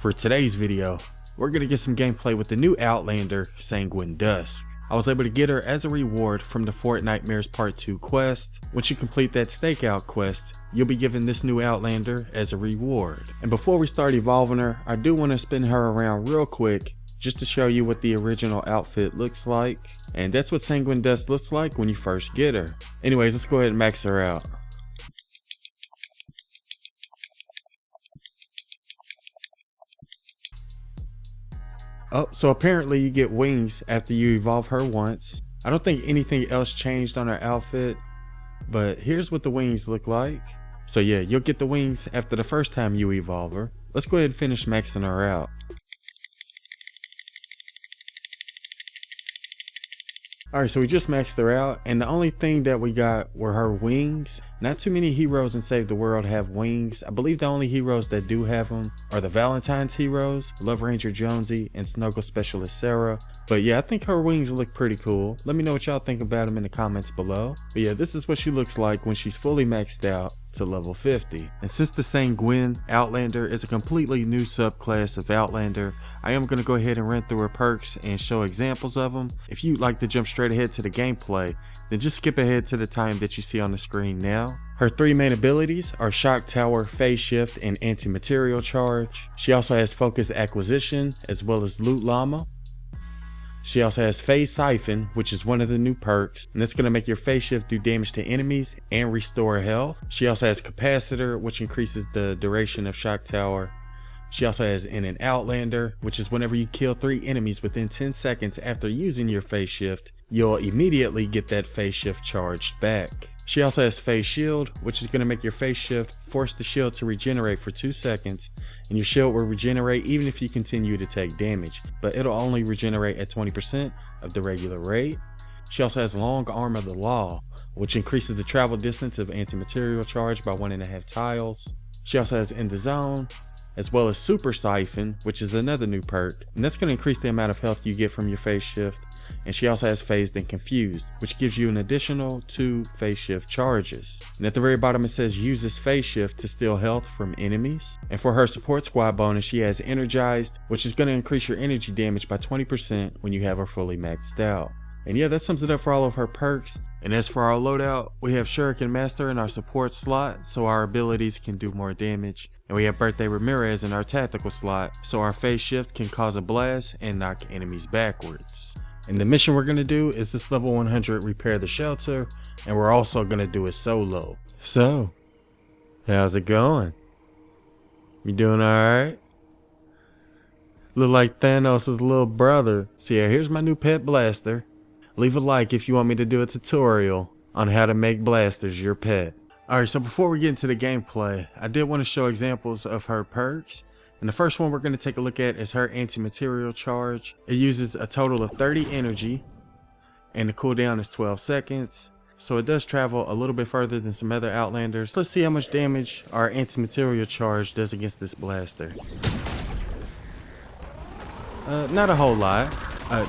For today's video, we're going to get some gameplay with the new Outlander, Sanguine Dusk. I was able to get her as a reward from the FORTNITE Part 2 quest. Once you complete that stakeout quest, you'll be given this new Outlander as a reward. And before we start evolving her, I do want to spin her around real quick just to show you what the original outfit looks like. And that's what Sanguine Dusk looks like when you first get her. Anyways, let's go ahead and max her out. Oh, so apparently you get wings after you evolve her once. I don't think anything else changed on her outfit, but here's what the wings look like. So yeah, you'll get the wings after the first time you evolve her. Let's go ahead and finish maxing her out. Alright, so we just maxed her out, and the only thing that we got were her wings. Not too many heroes in Save the World have wings. I believe the only heroes that do have them are the Valentine's heroes, Love Ranger Jonesy, and Snuggle Specialist Sarah. But yeah, I think her wings look pretty cool. Let me know what y'all think about them in the comments below. But yeah, this is what she looks like when she's fully maxed out to level 50. And since the Sanguine Outlander is a completely new subclass of Outlander, I am going to go ahead and run through her perks and show examples of them. If you'd like to jump straight ahead to the gameplay, then just skip ahead to the time that you see on the screen now. Her three main abilities are Shock Tower, Phase Shift, and Anti-Material Charge. She also has Focus Acquisition as well as Loot Llama. She also has Phase Siphon, which is one of the new perks, and it's going to make your Phase Shift do damage to enemies and restore health. She also has Capacitor, which increases the duration of Shock Tower. She also has an Outlander, which is whenever you kill 3 enemies within 10 seconds after using your Phase Shift, you'll immediately get that Phase Shift charged back. She also has Phase Shield, which is going to make your Phase Shift force the shield to regenerate for 2 seconds, and your shield will regenerate even if you continue to take damage, but it'll only regenerate at 20% of the regular rate. She also has Long Arm of the Law, which increases the travel distance of Anti-Material Charge by 1.5 tiles. She also has In the Zone, as well as Super Siphon, which is another new perk, and that's going to increase the amount of health you get from your Phase Shift. And she also has Phased and Confused, which gives you an additional 2 Phase Shift charges. And at the very bottom it says uses Phase Shift to steal health from enemies. And for her support squad bonus, she has Energized, which is going to increase your energy damage by 20% when you have her fully maxed out. And yeah, that sums it up for all of her perks. And as for our loadout, we have Shuriken Master in our support slot, so our abilities can do more damage. And we have Birthday Ramirez in our tactical slot, so our Phase Shift can cause a blast and knock enemies backwards. And the mission we're going to do is this level 100 repair the shelter, and we're also going to do it solo. So, how's it going? You doing alright? Look like Thanos' little brother. So yeah, here's my new pet blaster. Leave a like if you want me to do a tutorial on how to make blasters your pet. Alright, so before we get into the gameplay, I did want to show examples of her perks. And the first one we're going to take a look at is her Anti-Material Charge. It uses a total of 30 energy, and the cooldown is 12 seconds. So it does travel a little bit further than some other Outlanders. Let's see how much damage our Anti-Material Charge does against this blaster. Not a whole lot.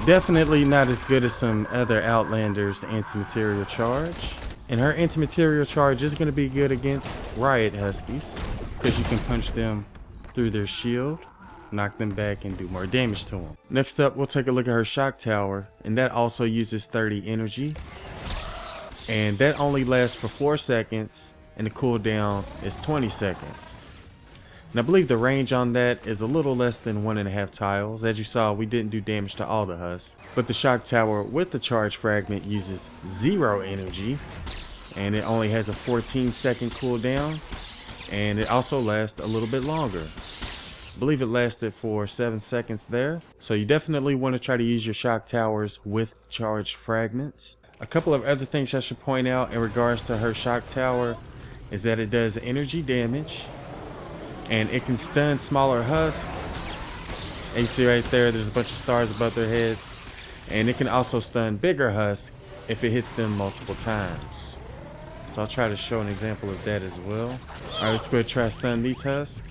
Definitely not as good as some other Outlanders' Anti-Material Charge. And her Anti-Material Charge is going to be good against Riot Huskies, because you can punch them through their shield, knock them back, and do more damage to them. Next up, we'll take a look at her Shock Tower, and that also uses 30 energy. And that only lasts for 4 seconds, and the cooldown is 20 seconds. And I believe the range on that is a little less than 1.5 tiles. As you saw, we didn't do damage to all the husks. But the Shock Tower with the Charge Fragment uses 0 energy, and it only has a 14-second cooldown, and it also lasts a little bit longer. I believe it lasted for 7 seconds there. So you definitely want to try to use your Shock Towers with Charged Fragments. A couple of other things I should point out in regards to her Shock Tower is that it does energy damage, and it can stun smaller husks. And you see right there, there's a bunch of stars above their heads. And it can also stun bigger husks if it hits them multiple times. So I'll try to show an example of that as well. Alright, let's go ahead and try to stun these husks.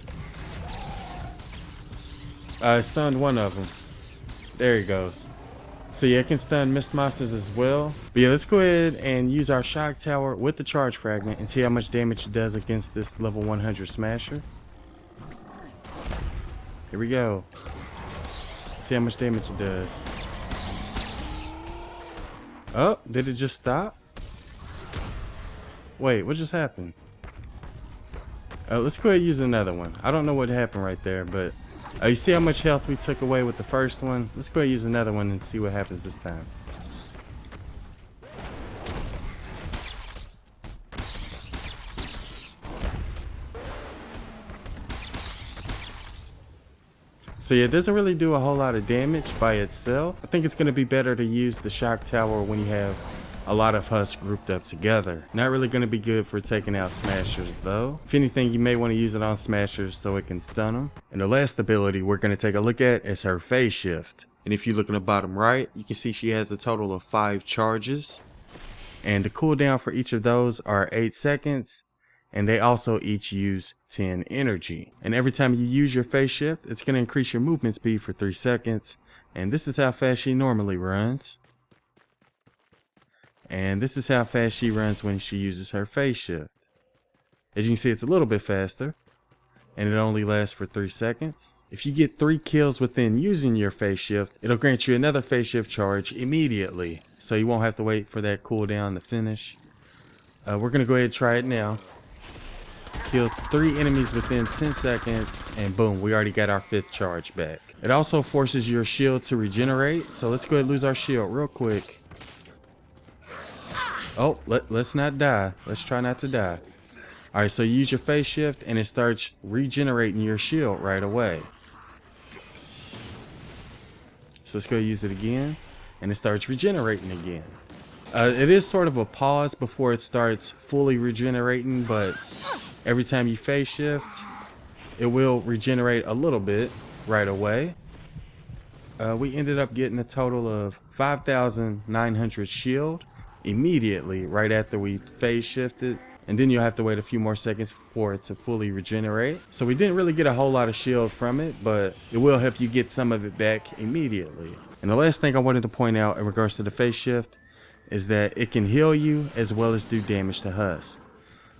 I stunned one of them. There he goes. So yeah, it can stun mist monsters as well. But yeah, let's go ahead and use our Shock Tower with the Charge Fragment and see how much damage it does against this level 100 Smasher. Here we go. See how much damage it does. Oh, did it just stop? Wait, what just happened? Let's go ahead and use another one. I don't know what happened right there, but you see how much health we took away with the first one? Let's go ahead and use another one and see what happens this time. So yeah, it doesn't really do a whole lot of damage by itself. I think it's going to be better to use the shock tower when you have a lot of husks grouped up together. Not really going to be good for taking out smashers though. If anything, you may want to use it on smashers so it can stun them. And the last ability we're going to take a look at is her phase shift. And if you look in the bottom right, you can see she has a total of 5 charges. And the cooldown for each of those are 8 seconds. And they also each use 10 energy. And every time you use your phase shift, it's going to increase your movement speed for 3 seconds. And this is how fast she normally runs. And this is how fast she runs when she uses her phase shift. As you can see, it's a little bit faster. And it only lasts for 3 seconds. If you get 3 kills within using your phase shift, it'll grant you another phase shift charge immediately. So you won't have to wait for that cooldown to finish. We're going to go ahead and try it now. Kill 3 enemies within 10 seconds, and boom, we already got our 5th charge back. It also forces your shield to regenerate, so let's go ahead and lose our shield real quick. Oh, let's not die. Let's try not to die. Alright, so you use your phase shift, and it starts regenerating your shield right away. So let's go use it again, and it starts regenerating again. It is sort of a pause before it starts fully regenerating, but every time you phase shift, it will regenerate a little bit right away. We ended up getting a total of 5,900 shield immediately right after we phase shifted. And then you'll have to wait a few more seconds for it to fully regenerate. So we didn't really get a whole lot of shield from it, but it will help you get some of it back immediately. And the last thing I wanted to point out in regards to the phase shift is that it can heal you as well as do damage to husks.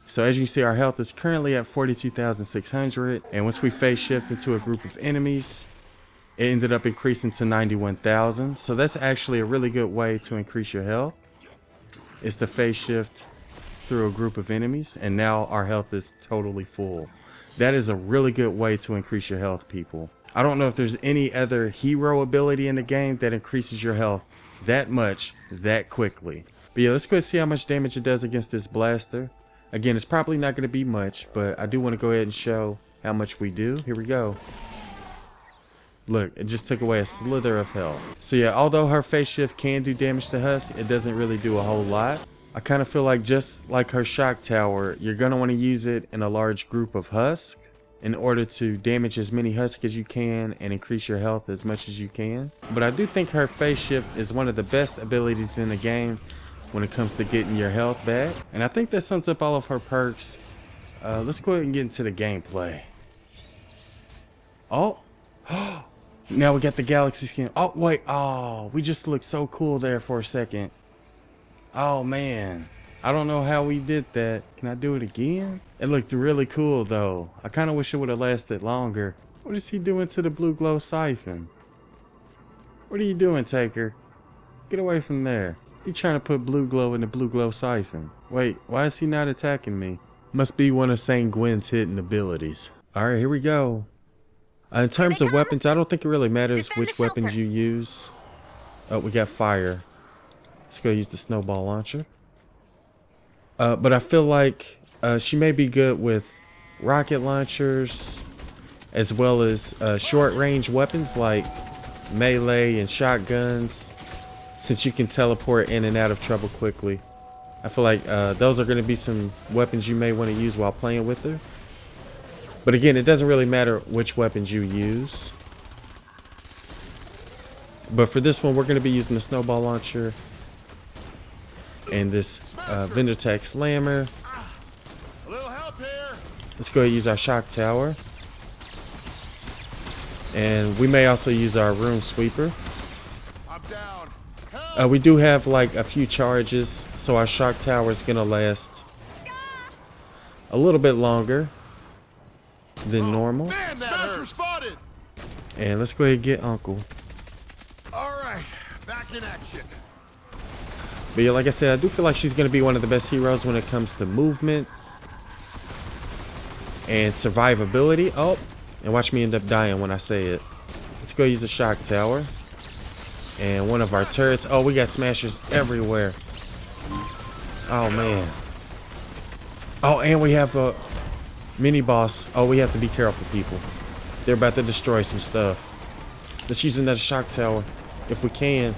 So as you can see, our health is currently at 42,600, and once we phase shift into a group of enemies, it ended up increasing to 91,000. So that's actually a really good way to increase your health, is to phase shift through a group of enemies, and now our health is totally full. That is a really good way to increase your health, people. I don't know if there's any other hero ability in the game that increases your health that much that quickly. But yeah, let's go ahead and see how much damage it does against this blaster. Again, it's probably not going to be much, but I do want to go ahead and show how much we do. Here we go. Look, it just took away a slither of health. So yeah, although her phase shift can do damage to husks, it doesn't really do a whole lot. I kind of feel like just like her shock tower, you're going to want to use it in a large group of husks in order to damage as many husks as you can and increase your health as much as you can. But I do think her phase shift is one of the best abilities in the game when it comes to getting your health back. And I think that sums up all of her perks. Let's go ahead and get into the gameplay. Oh, now we got the galaxy skin. Oh, wait, oh, we just looked so cool there for a second. Oh man, I don't know how we did that. Can I do it again? It looked really cool though. I kind of wish it would have lasted longer. What is he doing to the blue glow siphon? What are you doing, Taker? Get away from there. He trying to put blue glow in the blue glow siphon. Wait, why is he not attacking me? Must be one of Sanguine's hidden abilities. Alright, here we go. In terms of weapons, I don't think it really matters which weapons you use. Oh, we got fire. Let's go use the snowball launcher. But I feel like she may be good with rocket launchers as well as short range weapons like melee and shotguns, since you can teleport in and out of trouble quickly. I feel like those are going to be some weapons you may want to use while playing with her. But again, it doesn't really matter which weapons you use. But for this one, we're going to be using the snowball launcher and this vendor tag slammer. A little help here. Let's go ahead and use our shock tower. And we may also use our room sweeper. I'm down. We do have like a few charges, so our shock tower is going to last a little bit longer than normal. Man, that hurt. Spotted. And let's go ahead and get Uncle. All right, back in action. But yeah, like I said, I do feel like she's going to be one of the best heroes when it comes to movement and survivability. Oh, and watch me end up dying when I say it. Let's go use a shock tower. And one of our turrets. Oh, we got smashers everywhere. Oh, man. Oh, and we have a mini boss. Oh, we have to be careful, people. They're about to destroy some stuff. Let's use another shock tower if we can.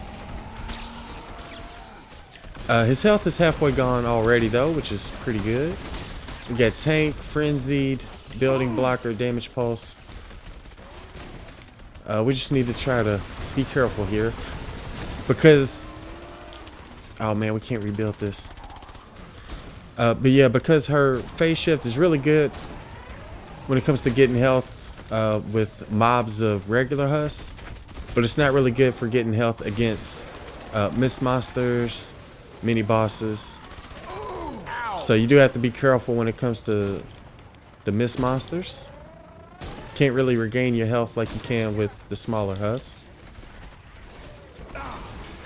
His health is halfway gone already, though, which is pretty good. We got tank, frenzied, building blocker, damage pulse. We just need to try to be careful here because, oh man, we can't rebuild this. But yeah, because her phase shift is really good when it comes to getting health with mobs of regular Hus, but it's not really good for getting health against mist monsters, mini bosses. So you do have to be careful when it comes to the mist monsters. Can't really regain your health like you can with the smaller Hus.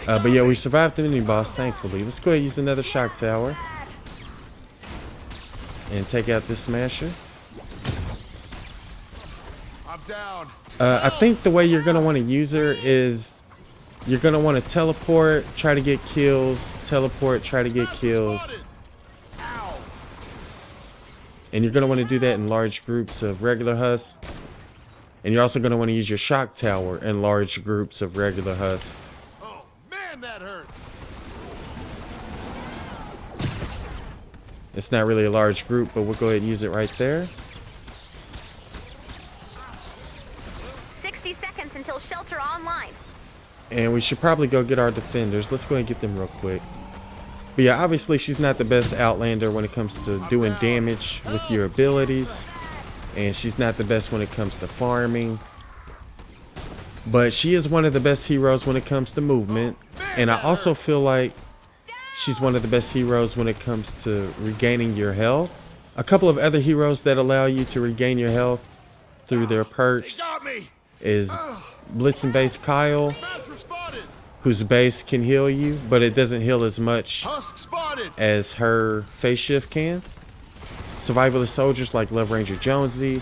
But yeah, we survived the mini boss, thankfully. Let's go ahead and use another shock tower and take out this smasher. I'm down. I think the way you're gonna want to use her is you're gonna want to teleport, try to get kills, teleport, try to get kills. And you're going to want to do that in large groups of regular Hus. And you're also going to want to use your shock tower in large groups of regular Hus. Oh man, that hurts. It's not really a large group, but we'll go ahead and use it right there. 60 seconds until shelter online. And we should probably go get our defenders. Let's go ahead and get them real quick. But yeah, obviously she's not the best Outlander when it comes to doing damage with your abilities. And she's not the best when it comes to farming. But she is one of the best heroes when it comes to movement. And I also feel like she's one of the best heroes when it comes to regaining your health. A couple of other heroes that allow you to regain your health through their perks is Blitz and Base Kyle, whose base can heal you, but it doesn't heal as much as her phase shift can. Survivalist soldiers like Love Ranger Jonesy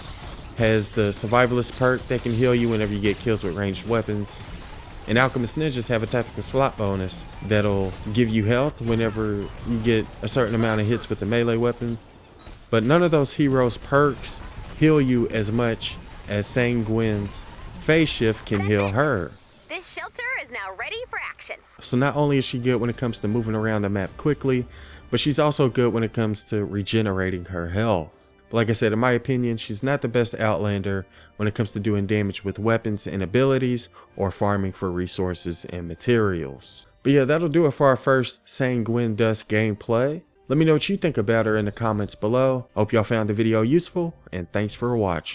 has the survivalist perk that can heal you whenever you get kills with ranged weapons. And Alchemist Ninjas have a tactical slot bonus that'll give you health whenever you get a certain amount of hits with the melee weapon. But none of those heroes' perks heal you as much as Sanguine's phase shift can heal her. This shelter is now ready for action. So not only is she good when it comes to moving around the map quickly, but she's also good when it comes to regenerating her health. But like I said, in my opinion, she's not the best Outlander when it comes to doing damage with weapons and abilities or farming for resources and materials. But yeah, that'll do it for our first Sanguine Dusk gameplay. Let me know what you think about her in the comments below. Hope y'all found the video useful, and thanks for watching.